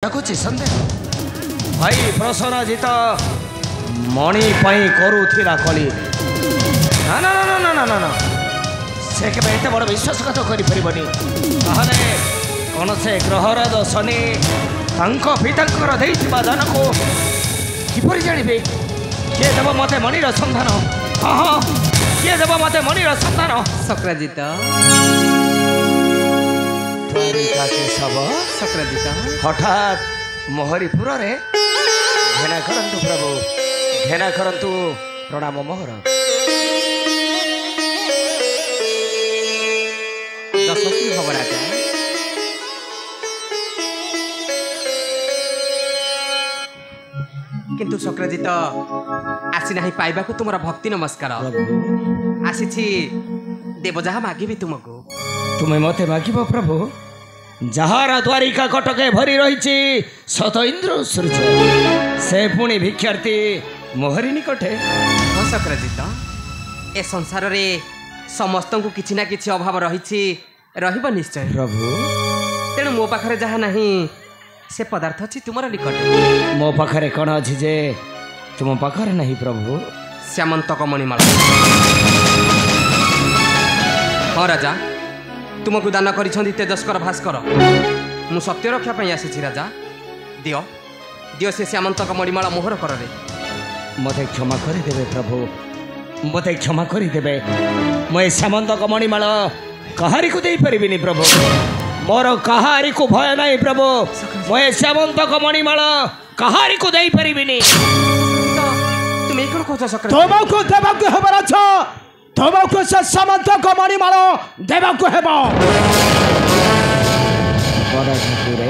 कुछ सन्देह भाई प्रसन्नजित मणि करुला कली ना ना ना ना ना ना ना से केबे एते बड़ विश्वासघात करिपरिबनी ताहले कोन से ग्रहर दशनी तांको पितांकर देइथिबा दानको किपरि जानिबे के देव मते मणिर संधान हाँ हाँ के देव मते मणिर संधान शक्रजित हठात मोहरीपुर रे घेना करंतु प्रभु घेना करंतु प्रणाम मोहर दशकी हब राजा किंतु शक्रजित आसी नहीं पाइबा को तुमरा भक्ति नमस्कार आसी देव जहा मागिबी तुमको तुम्हें मते मागिब प्रभु जहार द्वारिका कटके भरी रही सत इंद्र सूर्य से पुणी भिक्षार्थी मोहरी निकटे हाँ शक्रजित ए संसार रे समस्त को किछि ना किछि अभाव रही रहिबो निश्चय प्रभु तेणु मो पाखरे जहा नहीं से पदार्थ अछि तुमर निकटे मो पाखरे कौन अछि जे तुम पाखरे नहीं प्रभु श्यामंतक मणिमाला हाँ राजा तुमको दान करिछंदी तेजस्कर भास्कर मु सत्य रक्षा पई आसी राजा दियो दियो से श्यामंतक मणिमाला मोहर कर रे मते क्षमा करि देबे प्रभु मते क्षमा करि देबे मैं श्यामंतक मणिमाला कहारी को देई परिबिनी प्रभु मोर कहारी को भय नहीं प्रभु मैं श्यामंतक मणिमाला कहारी को देई परिबिनी तुम एक कहछ शक्रजित तुमको देबको हबर छ तुमको से श्यामंतक मणिमाला देबको हेबो बड़ ठाकुरे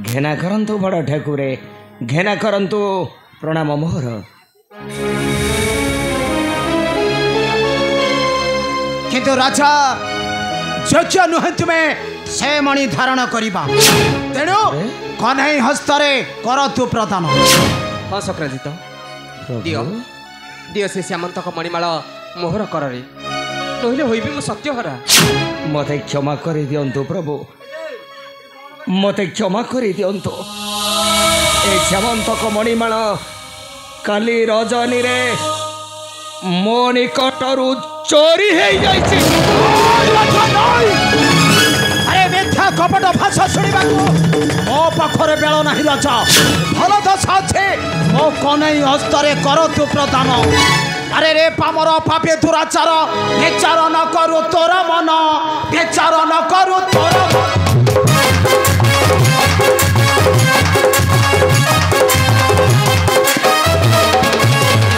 घेना करंतु बड़ ठाकुरे घेना करंतु प्रणाम मोहर किंतु राजा योग्य नुहे तुम्हें से मणि धारण करिबा तेणु कन्हई हस्तरे कर तु प्रदान हाँ शक्रजित दियो दियो से श्यामंतक मणिमाला मोहर कर रे नहिले होइबी मु सत्यहरा मते क्षमा करि दियंतु प्रभु मते क्षमा करि दियंतु ए श्यामंतक मणिमाला काली रजनी रे मो निकटरू चोरी हे जाइछि अरे मिथ्या कपट भाषा शुणा मो पाखरे बेल नहीं राजा भल दशा अच्छे मो कन्हई हस्तरे कर तु प्रदान अरे रे पामर पापे दुराचार विचार न करू तोर मन विचार न करू तोर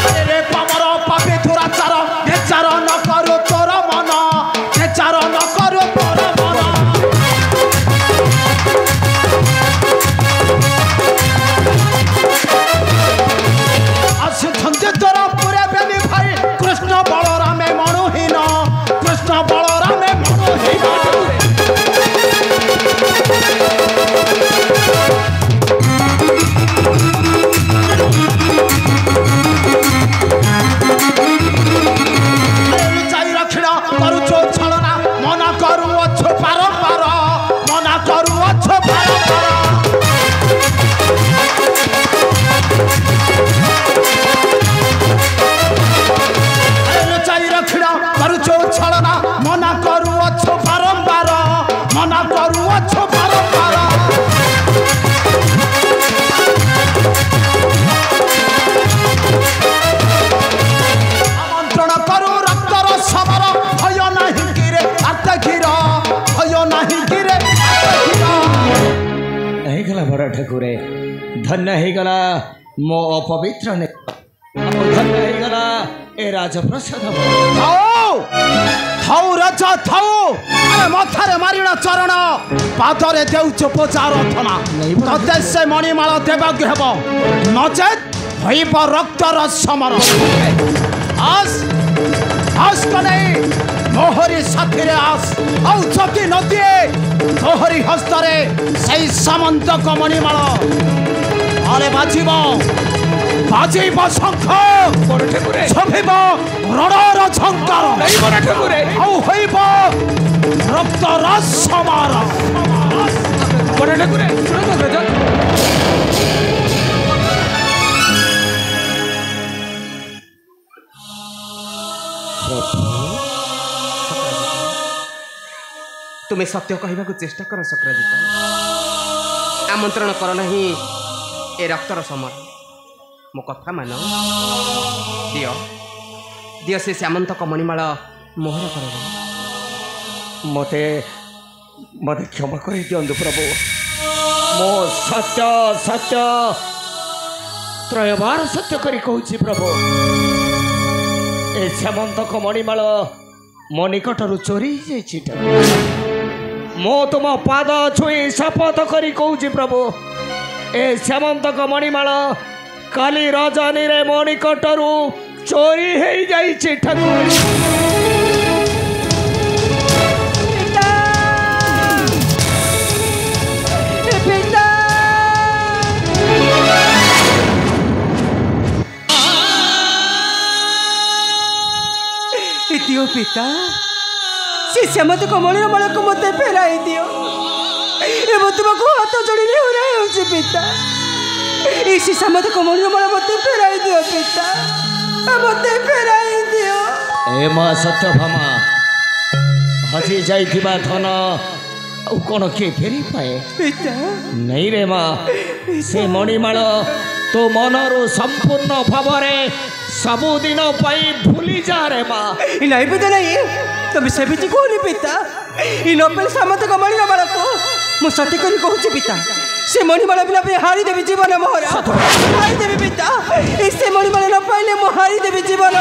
अरे रे पामर पापे दुराचार विचार न करू तोर मन विचार न करू तोर मन आसिछन्ते तोर पूरे प्रेमी भाई कृष्ण बलरामे मनुहीन कृष्ण बलरामे मनुहीन लुचाई रखिण करुछो छलना मना करू अच्छो पारंपार मना करू अच्छो पारंपार करुछो छलना मना करू अच्छो बारंबार मना करू अच्छो बारंबार आमंत्रण करू रक्तर समर भय नहीं गिरे आत घिर भय नहीं गिरे हे गला बड़ ठाकुरे धन्य हे गला मो अपवित्र ने धन्य हे गला ए राजप्रसाद थाऊ राजा थाऊ अरे मथारे मारिण चरण पादरे देउछ पोचार थना तते से मणिमाला देबाक हेबो नचेत होइब रक्तर समर आस आस कनै मोहरी साथी रे आस औ चकी नदी तोहरी हस्तरे सेई श्यामंतक मणिमाला अरे बाजिबो बाजिब शंख छबिब रणर झंकार औ होइब रक्तर समार बड़ा ठाकुर ଶୁଣନ୍ତୁ ଅଗ୍ରଜ ତୁମେ ସତ୍ୟ କହିବାକୁ ଚେଷ୍ଟା କର ଶକ୍ରଜିତ ଆମନ୍ତ୍ରଣ କର ନାହିଁ ଏ ରକ୍ତର ସମର ମୋ କଥା ମାନ ଦିଅ ଦିଅ ସେ ଶ୍ୟାମନ୍ତକ ମଣିମାଳ ମୋହର କର मते मते क्षमा कर दियंतु प्रभु मो सत्य सत्य त्रयबार सत्य करी कहूँ प्रभु ए श्यामंतक मणिमाल मो निकटर चोरी मो तुम पाद छुई शपथ करी कहूँ प्रभु ए श्यामंतक मणिमाल काली रजनी रे मो निकटर चोरी हो जाइए ठाकुर दियो पिता से श्यामत कमल माल को मत फेराई दियो तुमको हाथ जोड़ी हो पिता से श्यामत कमल माल मत फेराई दियो पिता मत फेराई दियो ए माँ सत्यभामा हजी जाइथिबा धन कौन किए फेरी पाए पिता नहीं रे माँ से मणिमाल तो मनरु संपूर्ण भाव सबुदिन भूली जा रे माँ नहीं पिता नहीं तुम सेमिति कहनी पिता इ नपेल सामत कमल माल को मु सत्य करी कहूँ पिता से मणिमाल बिना पे हारी देवी जीवन मोहर हारी देवी पिता से मणिमाल न पाइले मु हारी देवी जीवन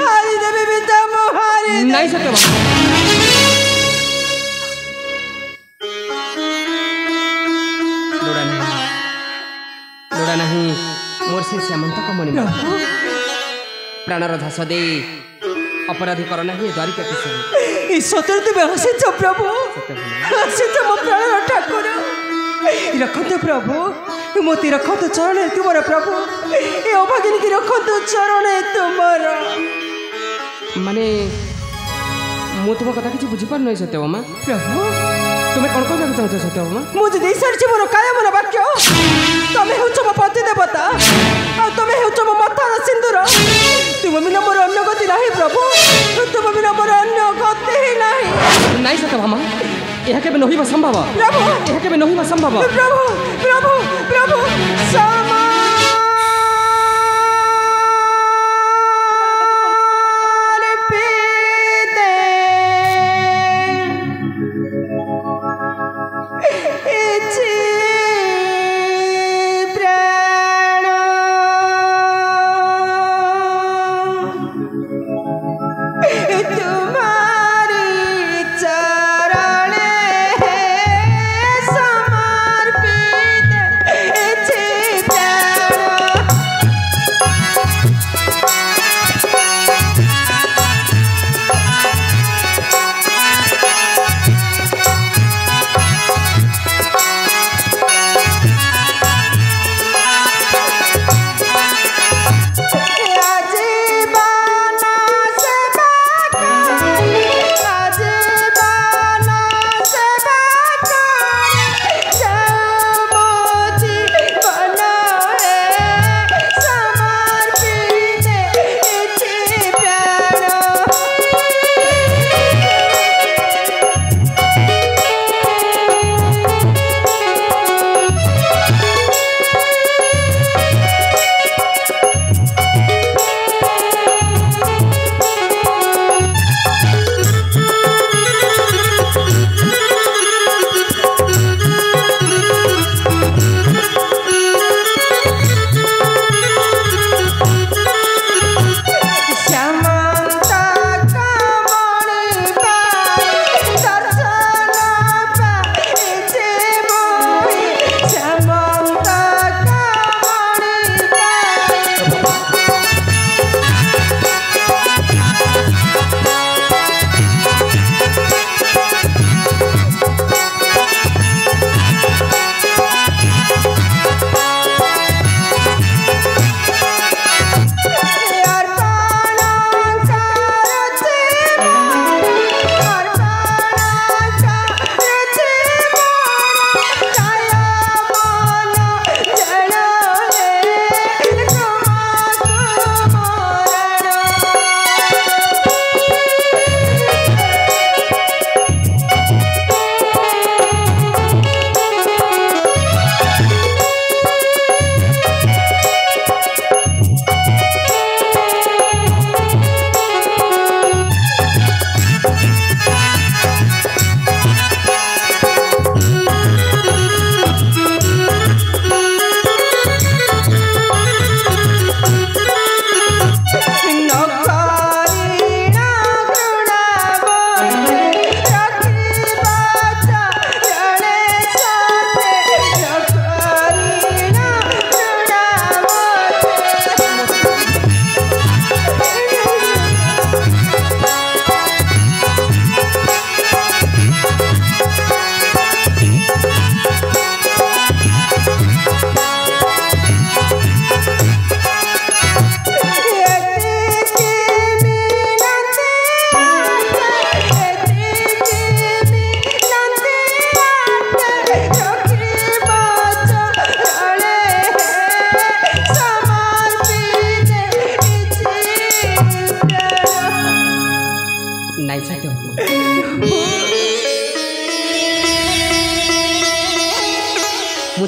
हारी देवी पिता मु हारी नहीं सत्य लोड़ा नहीं मोर से श्यामंतक मणिमाल प्राणर धास दे अपराधी कर ना द्वारिका किशोर सतर तुम हसीच प्रभु हसीच मो प्राणर ठाकुर रखत प्रभु मोती रखत चरण तुमर प्रभु ए अभागिनी की रखत चरण तुमर माने मु तुम कथा किसी बुझी पार नहीं सत्यभामा प्रभु तुम्हें कौन कहना चाहते सत्यभामा मुझे दे सारी मोर काय मन वाक्य तुम्हें हो मो पति देवता आ तुम्हें हो मो माथार सिंदूर तुम बिना मोर अन्य गति नहीं प्रभु तुम बिना मोर अन्य गति ही नहीं नहीं सत्यभामा यह केबे नहिबा संभव प्रभु यह केबे नहिबा संभव प्रभु प्रभु प्रभु समा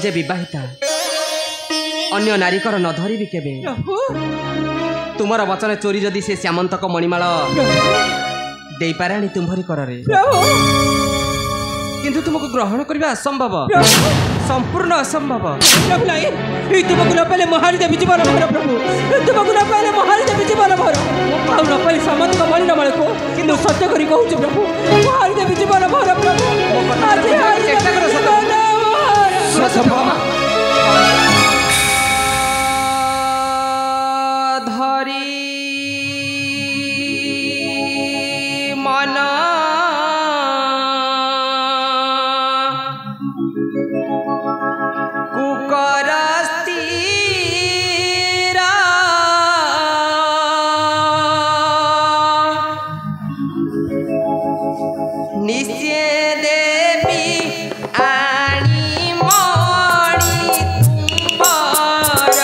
ନିଜେ ବିବାହିତା ଅନ୍ୟ ନାରୀକର ନ ଧରିବି କେବେ। ତୁମର ବଚନ ଚୋରି ଯଦି ସେ ଶ୍ୟାମନ୍ତକ ମଣିମାଳ ଦେଇପାରେ ଆଣି ତୁମ୍ଭରି କରରେ, କିନ୍ତୁ ତୁମକୁ ଗ୍ରହଣ କରିବା ଅସମ୍ଭବ, ସମ୍ପୂର୍ଣ୍ଣ ଅସମ୍ଭବ। ତୁମକୁ ନ ପାଇଲେ ମହାରି ଦେବୀ ଜୀବନ ଭର ପ୍ରଭୁ, ତୁମକୁ ନ ପାଇଲେ ମହାରି ଦେବୀ ଜୀବନ ଭର, ଆଉ ନ ପାଇଲେ ସାମନ୍ତକ ମଣିମାଳକୁ କିନ୍ତୁ ସତ୍ୟ କରି କହୁଛୁ ପ୍ରଭୁ, ମହାରି ଦେବୀ ଜୀବନ ଭର ପ୍ରଭୁ। ଧରି ମନ କୁକର ସ୍ଥିର ନିଶ୍ଚେ ଦେବି ଆଣି ମଣି ତୁମ୍ଭର।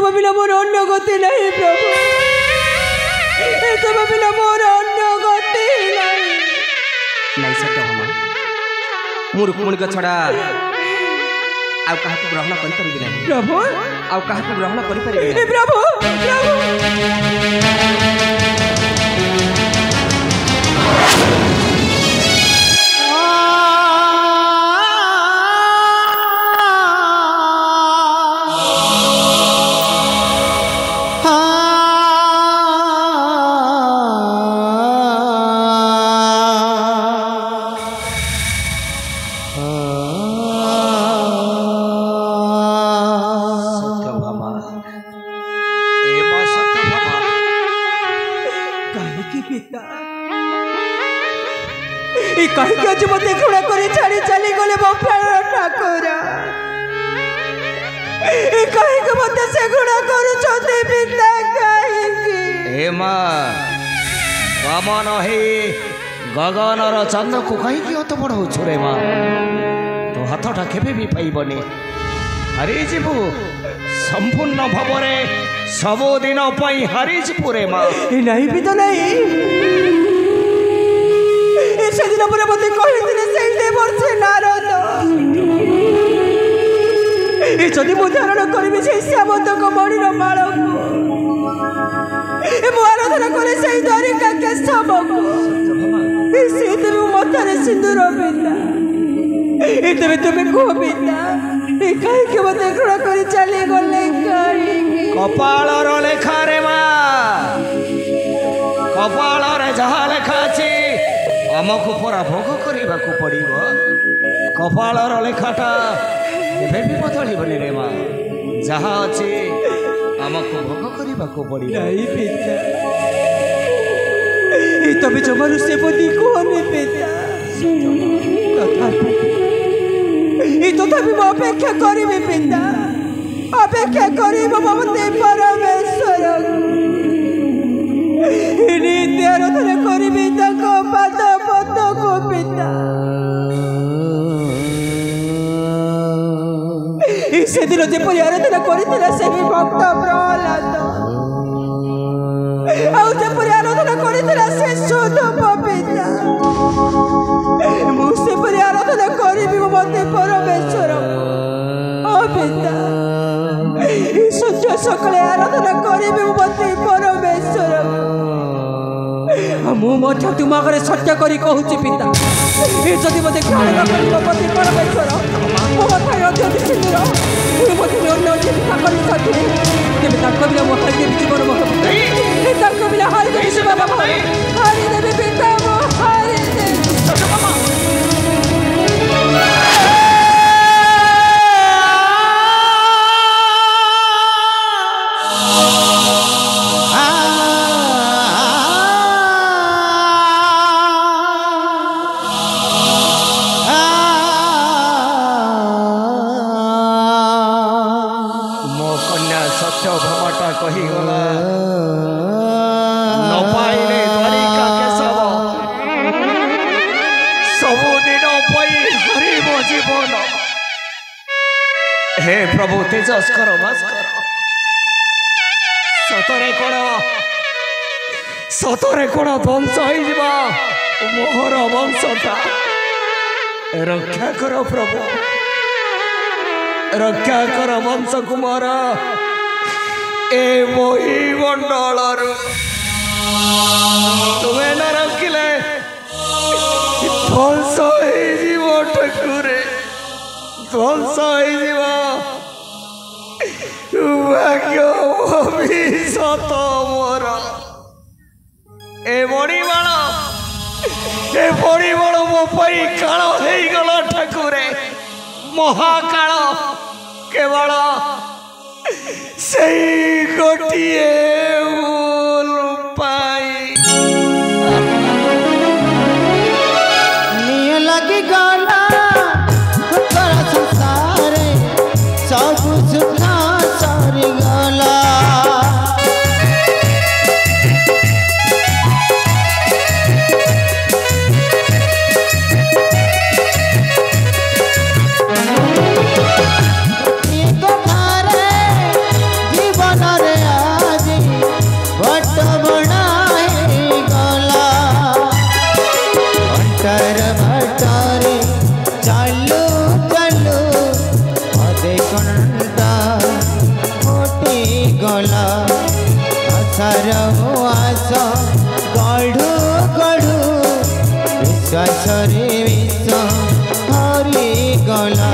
ଭାବିଲା ମୋର ଅନ୍ୟ ଗତି ନାହିଁ ପ୍ରଭୁ, ଏତେ ଭାବିଲା ମୋର ଅନ୍ୟ ଗତି ନାହିଁ। ନାଇଁ ସତ୍ୟଭାମା, ମୁଁ ରୁକ୍ମିଣୀଙ୍କ ଛଡ଼ା ଆଉ କାହାକୁ ଗ୍ରହଣ କରିପାରିବି ନାହିଁ ପ୍ରଭୁ, ଆଉ କାହାକୁ ଗ୍ରହଣ କରିପାରିବି ନାହିଁ ପ୍ରଭୁ। आज मत घृणा कर छाड़ी चली गले मो प्राण ठाकुर कहीं मत से घृणा कर पिता कहीं पवन हे गगनर चंद को कहीं हत बढ़ाऊ रे माँ तो हाथटा केबे भी पाइबनी हारी जीवु संपूर्ण भाव सबुदिन हारी जीवु रे माँ नहीं भी तो नहीं से दिन पर मत कही वर्ष नारद जदि मु धारण करी से श्यामतक मणिर माल मु आराधना करे से द्वारिका केशव को मथारे सिंदूर पिता तेरे तुम्हें कह पिता कहीं मत घृणा कर चली गले कपाल लेखा रे माँ कपाल जहा लेखा अच्छी आमको परा भोग करने को पड़ो कपाल लेखाटा केबे भी बदलबनी रे माँ जहा अच्छे आमको भोग करने को पड़ो तबे जमानु से बुद्धि कहने पिता तथापि मैं अपेक्षा करी पिता अपेक्षा करी ममते परमेश्वर नित्य आराधना करी पाद पद को पिता से दिन जपरी आराधना करथिला से भी भक्त प्रहलाद आउ जपरी आराधना करथिला से शुद्ध पिता मुझसे परी आराधना करी मते परमेश्वर पिता सत्य सकले आराधना करी मते परमेश्वर मुझे तुम आगे सत्य करी कहूँ पिता जदि मत पति परमेश्वर मो कथा अत्यंत सिंदूर मत अन्य चिंता कर बिना मो हरिदेवी जीवन बिना हरिदेवी जीवन हरिदेवी पिता मो हरिदेवी कहीगला न पाइले द्वारिका केशव सबुदिन हरिब जीवन हे प्रभु तेजस कर सतरे कौन ध्वंस हो मोहर वंशटा रक्षा कर प्रभु रक्षा कर वंश कुमार ए मोही मंडल तुम्हें न रखिले ध्वंस हो ठाकुरे ध्वंस हो भविष्यत मोर ए मणिमाल मो पई काल हो गला ठाकुरे महाकाल केवल से गोटिए लगी गला संसार सब सुखा सरी गला आस गढ़ू गढ़ू विश्वास रे विश्व हरि गला।